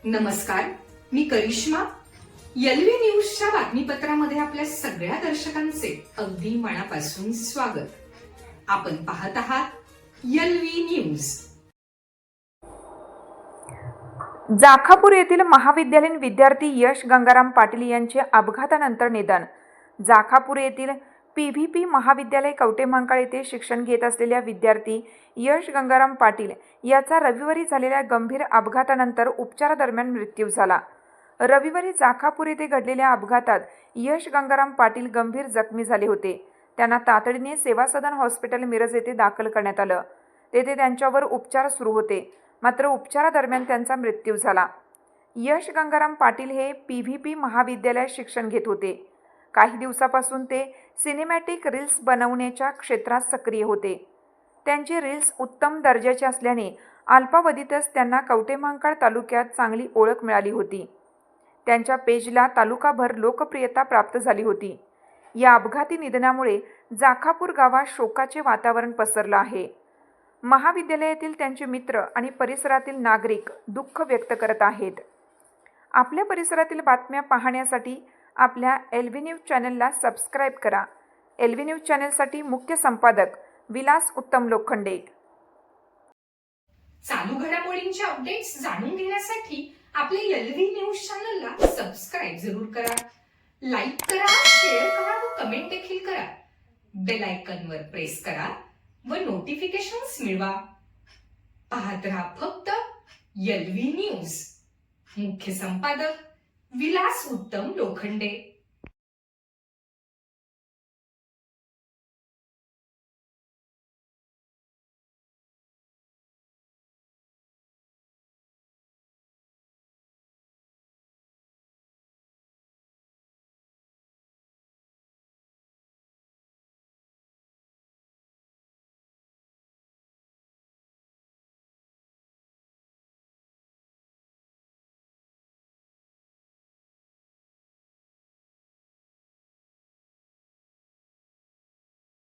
नमस्कार, मी करिश्मा. एलव्ही न्यूजच्या बातमीपत्रामध्ये आपल्या सगळ्या दर्शकांचे अगदी मनापासून स्वागत. आपण पाहत आहात एलव्ही न्यूज. जाखापूर येथील महाविद्यालयीन विद्यार्थी यश गंगाराम पाटील यांचे अपघातानंतर निधन. जाखापूर येथील PVP महाविद्यालय कवटेमहांकाळ येथे शिक्षण घेत असलेल्या विद्यार्थी यश गंगाराम पाटील याचा रविवारी झालेल्या गंभीर अपघातानंतर उपचारादरम्यान मृत्यू झाला. रविवारी जाखापूर येथे घडलेल्या अपघातात यश गंगाराम पाटील गंभीर जखमी झाले होते. त्यांना तातडीने सेवा सदन हॉस्पिटल मिरज येथे दाखल करण्यात आलं. तेथे त्यांच्यावर उपचार सुरू होते, मात्र उपचारादरम्यान त्यांचा मृत्यू झाला. यश गंगाराम पाटील हे PVP महाविद्यालयात शिक्षण घेत होते. काही दिवसापासून ते सिनेमॅटिक रील्स बनवण्याच्या क्षेत्रात सक्रिय होते. त्यांचे रील्स उत्तम दर्जाचे असल्याने अल्पावधीतच त्यांना कवटेमहांकाळ तालुक्यात चांगली ओळख मिळाली होती. त्यांच्या पेजला तालुकाभर लोकप्रियता प्राप्त झाली होती. या अपघाती निधनामुळे जाखापूर गावात शोकाचे वातावरण पसरलं आहे. महाविद्यालयातील त्यांचे मित्र आणि परिसरातील नागरिक दुःख व्यक्त करत आहेत. आपल्या परिसरातील बातम्या पाहण्यासाठी आपल्या एलव्ही न्यूज चॅनलला सबस्क्राईब करा. एलव्ही न्यूज चॅनलसाठी मुख्य संपादक विलास उत्तम लोखंडे. चालू घडामोडींचे अपडेट्स जाणून घेण्यासाठी आपल्या एलव्ही न्यूज चॅनलला सबस्क्राईब जरूर करा. लाईक करा, शेअर करा व कमेंट देखील करा. बेल आयकॉनवर प्रेस करा व नोटिफिकेशन्स मिळवा. पाहत रहा फक्त एलव्ही न्यूज. मुख्य संपादक विलास उत्तम लोखंडे.